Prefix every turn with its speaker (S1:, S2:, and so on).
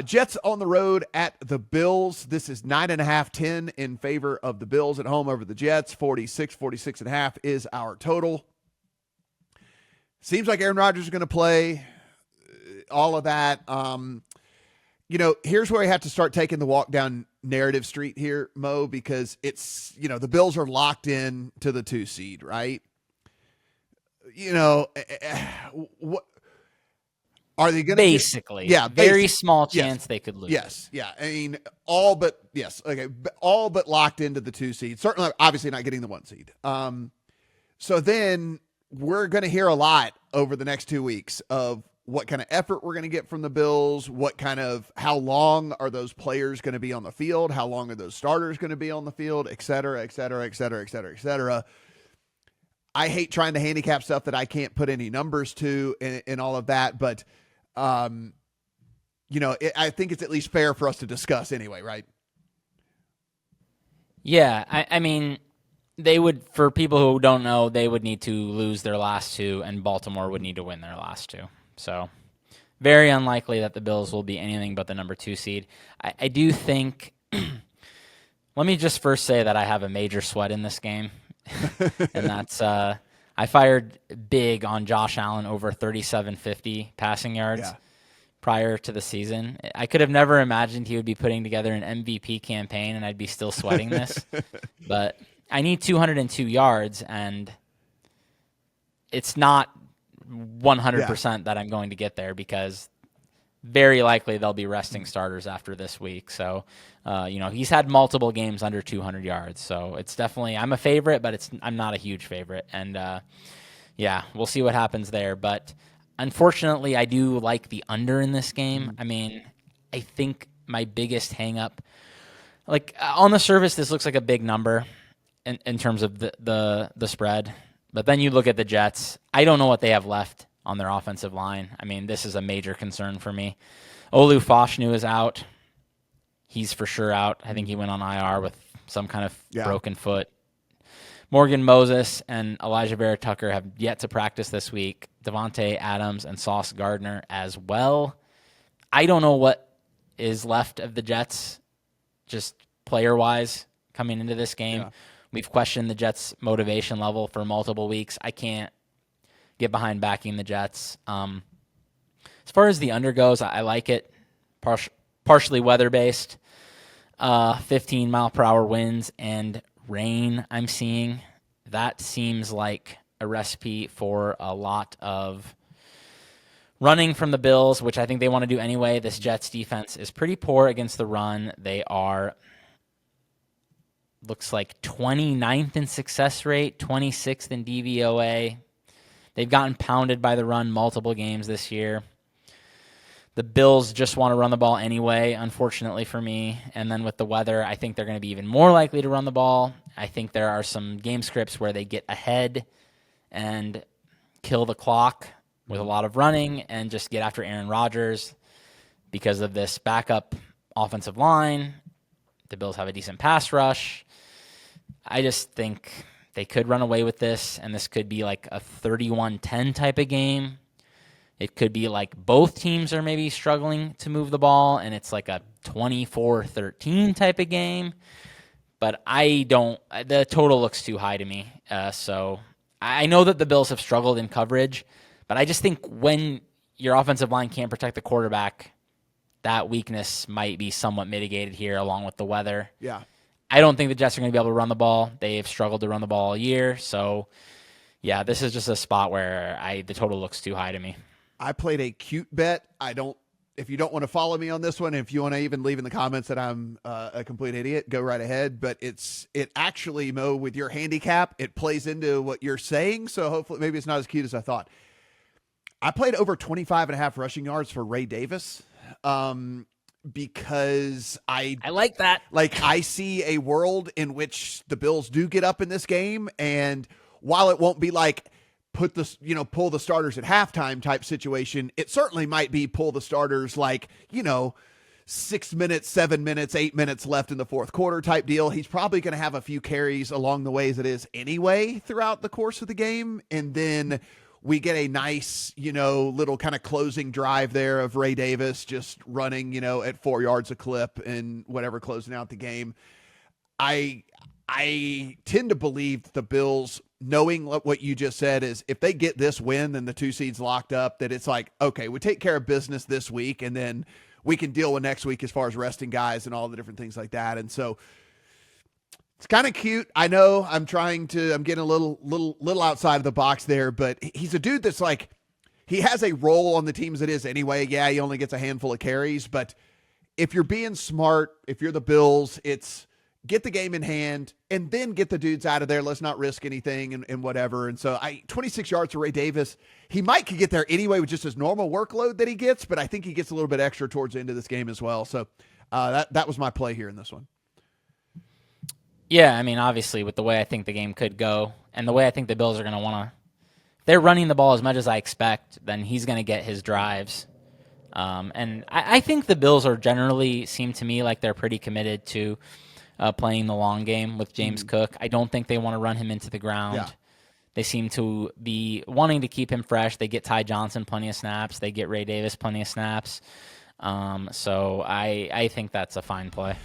S1: Jets on the road at the Bills. This is 9.5, 10 in favor of the Bills at home over the Jets. 46.5 is our total. Seems like Aaron Rodgers is going to play. All of that. Here's where we have to start taking the walk down narrative street here, Mo, because it's, the Bills are locked in to the 2 seed, right? What are they going to
S2: basically? Yeah, very small chance they could lose.
S1: Yes, yeah. I mean, all but locked into the 2 seed. Certainly, obviously, not getting the 1 seed. So then we're going to hear a lot over the next 2 weeks of what kind of effort we're going to get from the Bills, how long are those players going to be on the field, how long are those starters going to be on the field, et cetera, et cetera, et cetera, et cetera, et cetera. I hate trying to handicap stuff that I can't put any numbers to and all of that, but I think it's at least fair for us to discuss anyway, right?
S2: Yeah, I mean, they would, for people who don't know, they would need to lose their last 2, and Baltimore would need to win their last 2. So very unlikely that the Bills will be anything but the number 2 seed. I do think, let me just first say that I have a major sweat in this game. And that's, I fired big on Josh Allen over 3750 passing yards prior to the season. I could have never imagined he would be putting together an MVP campaign and I'd be still sweating this. But I need 202 yards, and it's not 100% that I'm going to get there, because very likely they'll be resting starters after this week. So, he's had multiple games under 200 yards. So it's definitely, I'm a favorite, but I'm not a huge favorite. And we'll see what happens there. But unfortunately, I do like the under in this game. I mean, I think my biggest hang up, on the surface, this looks like a big number in terms of the spread. But then you look at the Jets. I don't know what they have left on their offensive line. I mean, this is a major concern for me. Olu Foshnu is out. He's for sure out. I think he went on IR with some kind of broken foot. Morgan Moses and Elijah Vera Tucker have yet to practice this week. Devontae Adams and Sauce Gardner as well. I don't know what is left of the Jets, just player-wise, coming into this game. Yeah. We've questioned the Jets' motivation level for multiple weeks. I can't get behind backing the Jets. As far as the under goes, I like it. Partially weather-based. 15-mile-per-hour winds and rain I'm seeing. That seems like a recipe for a lot of running from the Bills, which I think they want to do anyway. This Jets defense is pretty poor against the run. They are, looks like 29th in success rate, 26th in DVOA. They've gotten pounded by the run multiple games this year. The Bills just want to run the ball anyway, unfortunately for me. And then with the weather, I think they're going to be even more likely to run the ball. I think there are some game scripts where they get ahead and kill the clock with a lot of running and just get after Aaron Rodgers because of this backup offensive line. The Bills have a decent pass rush. I just think they could run away with this, and this could be like a 31-10 type of game. It could be like both teams are maybe struggling to move the ball, and it's like a 24-13 type of game. But the total looks too high to me. So I know that the Bills have struggled in coverage, but I just think when your offensive line can't protect the quarterback, that weakness might be somewhat mitigated here along with the weather.
S1: Yeah.
S2: I don't think the Jets are going to be able to run the ball. They've struggled to run the ball all year. So, yeah, this is just a spot where the total looks too high to me.
S1: I played a cute bet. If you don't want to follow me on this one, if you want to even leave in the comments that I'm a complete idiot, go right ahead. But it actually, Mo, with your handicap, it plays into what you're saying. So hopefully maybe it's not as cute as I thought. I played over 25.5 rushing yards for Ray Davis. Because I
S2: like that.
S1: I see a world in which the Bills do get up in this game, and while it won't be like pull the starters at halftime type situation, it certainly might be pull the starters 6 minutes, 7 minutes, 8 minutes left in the fourth quarter type deal. He's probably going to have a few carries along the way as it is anyway throughout the course of the game, and then We get a nice, little kind of closing drive there of Ray Davis just running, at 4 yards a clip and whatever, closing out the game. I tend to believe the Bills, knowing what you just said, is if they get this win, then the 2 seeds locked up, that it's like, okay, we take care of business this week, and then we can deal with next week as far as resting guys and all the different things like that. And so it's kind of cute. I know I'm getting a little outside of the box there, but he's a dude that's like, he has a role on the team as it is anyway. Yeah, he only gets a handful of carries, but if you're being smart, if you're the Bills, it's get the game in hand and then get the dudes out of there. Let's not risk anything and whatever. And so 26 yards for Ray Davis. He might could get there anyway with just his normal workload that he gets, but I think he gets a little bit extra towards the end of this game as well. So that was my play here in this one.
S2: Yeah, I mean, obviously, with the way I think the game could go and the way I think the Bills are going to want to, if they're running the ball as much as I expect, then he's going to get his drives. And I think the Bills are generally, seem to me like they're pretty committed to playing the long game with James Cook. I don't think they want to run him into the ground. Yeah. They seem to be wanting to keep him fresh. They get Ty Johnson plenty of snaps. They get Ray Davis plenty of snaps. So I think that's a fine play.